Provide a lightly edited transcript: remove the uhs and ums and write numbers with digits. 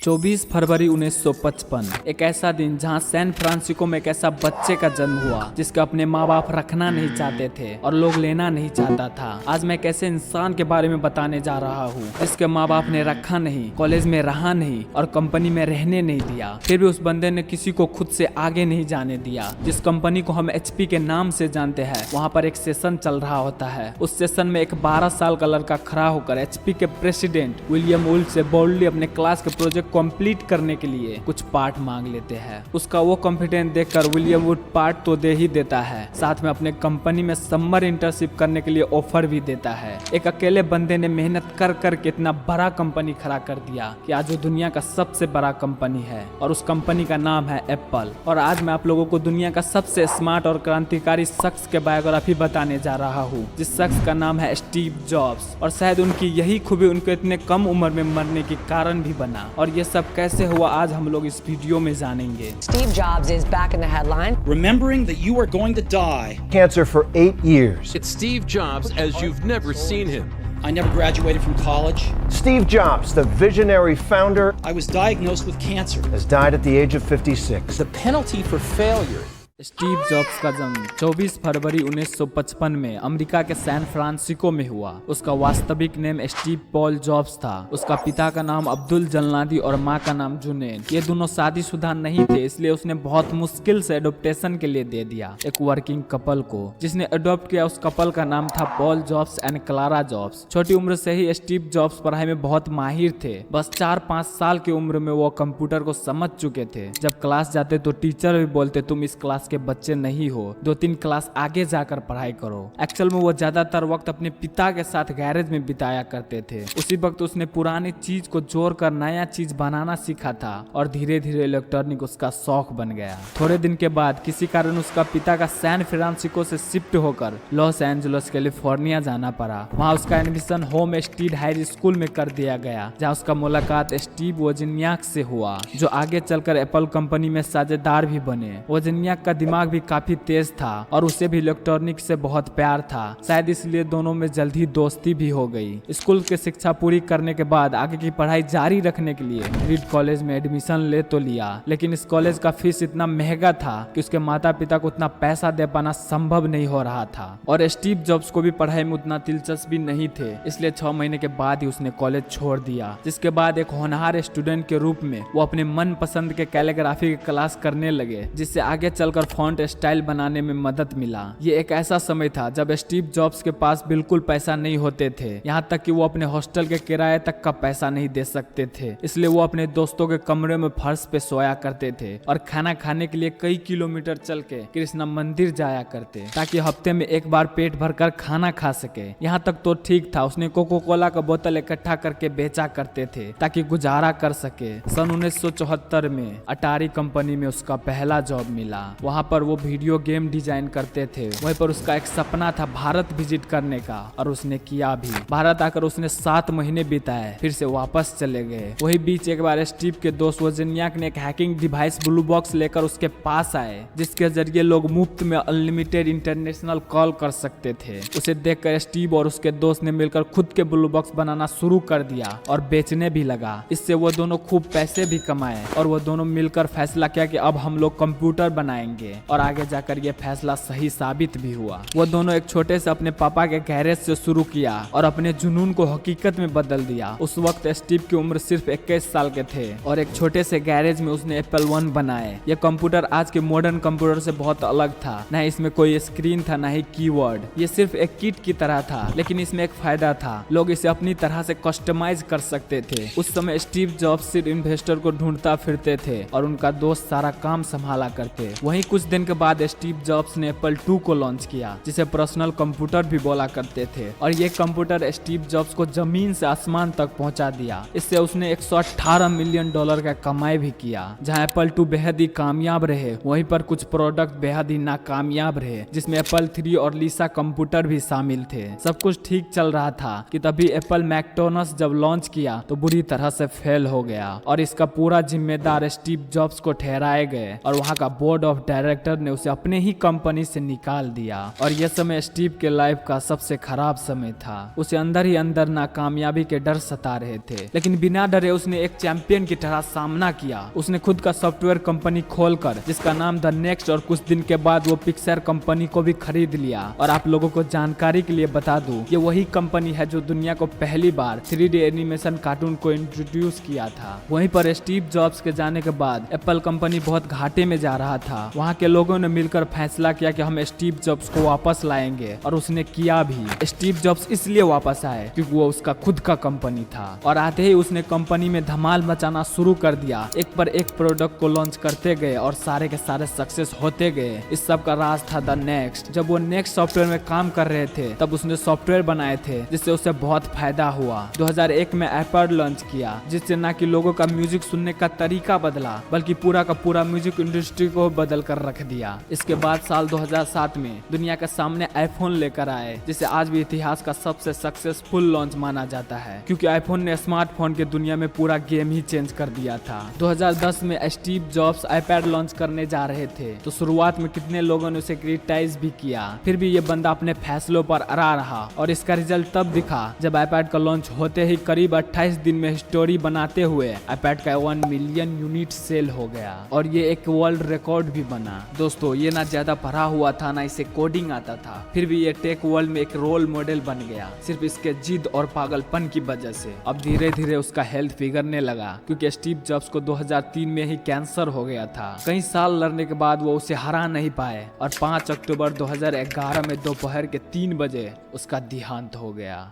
24 फरवरी 1955 एक ऐसा दिन जहां सैन फ्रांसिस्को में एक ऐसा बच्चे का जन्म हुआ जिसका अपने माँ बाप रखना नहीं चाहते थे और लोग लेना नहीं चाहता था। आज मैं एक ऐसे इंसान के बारे में बताने जा रहा हूँ जिसके माँ बाप ने रखा नहीं, कॉलेज में रहा नहीं और कंपनी में रहने नहीं दिया। फिर भी उस बंदे ने किसी को खुद से आगे नहीं जाने दिया। जिस कंपनी को हम HP के नाम से जानते हैं, वहाँ पर एक सेशन चल रहा होता है। उस सेशन में एक 12 साल का लड़का खड़ा होकर HP के president William would say boldly अपने क्लास के प्रोजेक्ट कंप्लीट करने के लिए कुछ पार्ट मांग लेते हैं। उसका वो कॉन्फिडेंस देखकर विलियम वुड पार्ट तो दे ही देता है, साथ में अपने कंपनी में समर इंटर्नशिप करने के लिए ऑफर भी देता है। एक अकेले बंदे ने मेहनत कर कर के इतना बड़ा कंपनी खड़ा कर दिया कि आज वो दुनिया का सबसे बड़ा कंपनी है और उस कंपनी का नाम है एप्पल। और आज मैं आप लोगों को दुनिया का सबसे स्मार्ट और क्रांतिकारी शख्स के बायोग्राफी बताने जा रहा हूँ, जिस शख्स का नाम है स्टीव जॉब्स। और शायद उनकी यही खूबी उनको इतने कम उम्र में मरने के कारण भी बना। और ये सब कैसे हुआ आज हम लोग इस वीडियो में जानेंगे। Steve Jobs is back in the headline. Remembering that you are going to die. Cancer for 8 years. It's Steve Jobs as you've never seen him. I never graduated from college. Steve Jobs, the visionary founder, I was diagnosed with cancer. has died at the age of 56. The penalty for failure. Steve jobs का जन्म 24 फरवरी 1955 में America के San Francisco में हुआ। उसका वास्तविक name Steve Paul jobs था। उसका पिता का नाम अब्दुल जलनादी और माँ का नाम जुनैन। ये दोनों शादीशुदा नहीं थे, इसलिए उसने बहुत मुश्किल से एडॉप्टेशन के लिए दे दिया एक वर्किंग कपल को, जिसने अडॉप्ट किया। उस कपल का नाम था Paul jobs and Clara jobs. छोटी उम्र से ही स्टीव जॉब्स पढ़ाई में बहुत माहिर थे। बस 4-5 साल की उम्र में वो कंप्यूटर को समझ चुके थे। जब क्लास जाते तो टीचर भी बोलते तुम इस क्लास के बच्चे नहीं हो, 2-3 क्लास आगे जाकर पढ़ाई करो। एक्चुअल में वो ज्यादातर वक्त अपने पिता के साथ गैरेज में बिताया करते थे। उसी वक्त उसने पुरानी चीज को जोड़कर नया चीज बनाना सीखा था और धीरे धीरे इलेक्ट्रॉनिक उसका शौक बन गया। थोड़े दिन के बाद किसी कारण उसका पिता का सैन फ्रांसिस्को से शिफ्ट होकर लॉस एंजलिस कैलिफोर्निया जाना पड़ा। वहाँ उसका admission home stead high school में कर दिया गया, जहाँ उसका मुलाकात स्टीव वोजनियाक से हुआ, जो आगे चलकर एप्पल कंपनी में साझेदार भी बने। वोजनियाक का दिमाग भी काफी तेज था और उसे भी इलेक्ट्रॉनिक से बहुत प्यार था। शायद इसलिए दोनों में जल्दी दोस्ती भी हो गई। स्कूल की शिक्षा पूरी करने के बाद आगे की पढ़ाई जारी रखने के लिए रीड कॉलेज में एडमिशन ले तो लिया, लेकिन इस कॉलेज का फीस इतना महंगा था कि उसके माता पिता को उतना पैसा दे पाना संभव नहीं हो रहा था। और स्टीव जॉब्स को भी पढ़ाई में उतना दिलचस्पी नहीं थे, इसलिए 6 महीने के बाद ही उसने कॉलेज छोड़ दिया। जिसके बाद एक होनहार स्टूडेंट के रूप में वो अपने मन पसंद के कैलीग्राफी की क्लास करने लगे, जिससे आगे चलकर फॉन्ट स्टाइल बनाने में मदद मिला। ये एक ऐसा समय था जब स्टीव जॉब्स के पास बिल्कुल पैसा नहीं होते थे, यहाँ तक कि वो अपने हॉस्टल के किराए तक का पैसा नहीं दे सकते थे। इसलिए वो अपने दोस्तों के कमरे में फर्श पे सोया करते थे और खाना खाने के लिए कई किलोमीटर चल के कृष्णा मंदिर जाया करते, ताकि हफ्ते में एक बार पेट भरकर खाना खा सके। यहाँ तक तो ठीक था, उसने कोको कोला का बोतल इकट्ठा करके बेचा करते थे ताकि गुजारा कर सके। सन 1974 में अटारी कंपनी में उसका पहला जॉब मिला। वहाँ पर वो वीडियो गेम डिजाइन करते थे। वहीं पर उसका एक सपना था भारत विजिट करने का, और उसने किया भी। भारत आकर उसने 7 महीने बिताए, फिर से वापस चले गए। वही बीच एक बार स्टीव के दोस्त वोजनियाक ने एक हैकिंग डिवाइस ब्लू बॉक्स लेकर उसके पास आए, जिसके जरिए लोग मुफ्त में अनलिमिटेड इंटरनेशनल कॉल कर सकते थे। उसे देखकर स्टीव और उसके दोस्त ने मिलकर खुद के ब्लू बॉक्स बनाना शुरू कर दिया और बेचने भी लगा। इससे वो दोनों खूब पैसे भी कमाए और वो दोनों मिलकर फैसला किया कि अब हम लोग कंप्यूटर बनाएंगे। और आगे जाकर ये फैसला सही साबित भी हुआ। वो दोनों एक छोटे से अपने पापा के गैरेज से शुरू किया और अपने जुनून को हकीकत में बदल दिया। उस वक्त स्टीव की उम्र सिर्फ 21 साल के थे और एक छोटे से गैरेज में उसने एप्पल 1 बनाए। ये कंप्यूटर आज के मॉडर्न कंप्यूटर से बहुत अलग था। न इसमें कोई स्क्रीन था, न ही कीबोर्ड। ये सिर्फ एक किट की तरह था, लेकिन इसमें एक फायदा था, लोग इसे अपनी तरह से कस्टमाइज कर सकते थे। उस समय स्टीव जॉब्स सिर्फ इन्वेस्टर को ढूंढता फिरते थे और उनका दोस्त सारा काम संभाला करते। वहीं कुछ दिन के बाद स्टीव जॉब्स ने एप्पल 2 को लॉन्च किया, जिसे पर्सनल कंप्यूटर भी बोला करते थे। और ये कंप्यूटर स्टीव जॉब्स को जमीन से आसमान तक पहुंचा दिया। इससे उसने $118 मिलियन का कमाई भी किया। जहां एप्पल 2 बेहद ही कामयाब रहे, वहीं पर कुछ प्रोडक्ट बेहद ही नाकामयाब रहे, जिसमें एप्पल 3 और लीसा कंप्यूटर भी शामिल थे। सब कुछ ठीक चल रहा था कि तभी एप्पल मैकडोनल्ड्स जब लॉन्च किया तो बुरी तरह से फेल हो गया और इसका पूरा जिम्मेदार स्टीव जॉब्स को ठहराए गए और वहाँ का बोर्ड ऑफ डायरेक्टर ने उसे अपने ही कंपनी से निकाल दिया और यह समय स्टीव के लाइफ का सबसे खराब समय था। उसे अंदर ही अंदर नाकामयाबी के डर सता रहे थे, लेकिन बिना डरे उसने एक चैंपियन की तरह सामना किया। उसने खुद का सॉफ्टवेयर कंपनी खोलकर जिसका नाम द नेक्स्ट, और कुछ दिन के बाद वो पिक्सर कंपनी को भी खरीद लिया। और आप लोगों को जानकारी के लिए बता दूं, ये वही कंपनी है जो दुनिया को पहली बार 3D एनिमेशन कार्टून को इंट्रोड्यूस किया था। वहीं पर स्टीव जॉब्स के जाने के बाद एप्पल कंपनी बहुत घाटे में जा रहा था। वहाँ के लोगों ने मिलकर फैसला किया कि हम स्टीव जॉब्स को वापस लाएंगे, और उसने किया भी। स्टीव जॉब्स इसलिए वापस आए क्योंकि वो उसका खुद का कंपनी था, और आते ही उसने कंपनी में धमाल मचाना शुरू कर दिया। एक पर एक प्रोडक्ट को लॉन्च करते गए और सारे के सारे सक्सेस होते गए। इस सब का राज था द नेक्स्ट। जब वो नेक्स्ट सॉफ्टवेयर में काम कर रहे थे तब उसने सॉफ्टवेयर बनाए थे जिससे उसे बहुत फायदा हुआ। 2001 में आईपैड लॉन्च किया, जिससे न कि लोगों का म्यूजिक सुनने का तरीका बदला बल्कि पूरा का पूरा म्यूजिक इंडस्ट्री को बदल कर रख दिया। इसके बाद साल 2007 में दुनिया के सामने आईफोन लेकर आए, जिसे आज भी इतिहास का सबसे सक्सेसफुल लॉन्च माना जाता है, क्योंकि आईफोन ने स्मार्टफोन के दुनिया में पूरा गेम ही चेंज कर दिया था। 2010 में स्टीव जॉब्स आईपैड लॉन्च करने जा रहे थे तो शुरुआत में कितने लोगों ने उसे क्रिटिसाइज भी किया, फिर भी ये बंदा अपने फैसलों पर अड़ा रहा। और इसका रिजल्ट तब दिखा जब आईपैड का लॉन्च होते ही करीब 28 दिन में स्टोरी बनाते हुए आईपैड का 1 मिलियन यूनिट सेल हो गया, और ये एक वर्ल्ड रिकॉर्ड भी बना। दोस्तों, ये ना ज्यादा पढ़ा हुआ था ना इसे कोडिंग आता था, फिर भी ये टेक वर्ल्ड में एक रोल मॉडल बन गया सिर्फ इसके जिद और पागलपन की वजह से। अब धीरे धीरे उसका हेल्थ बिगड़ने लगा क्योंकि स्टीव जॉब्स को 2003 में ही कैंसर हो गया था। कई साल लड़ने के बाद वो उसे हरा नहीं पाए और 5 अक्टूबर 2011 में दोपहर के 3 बजे उसका देहांत हो गया।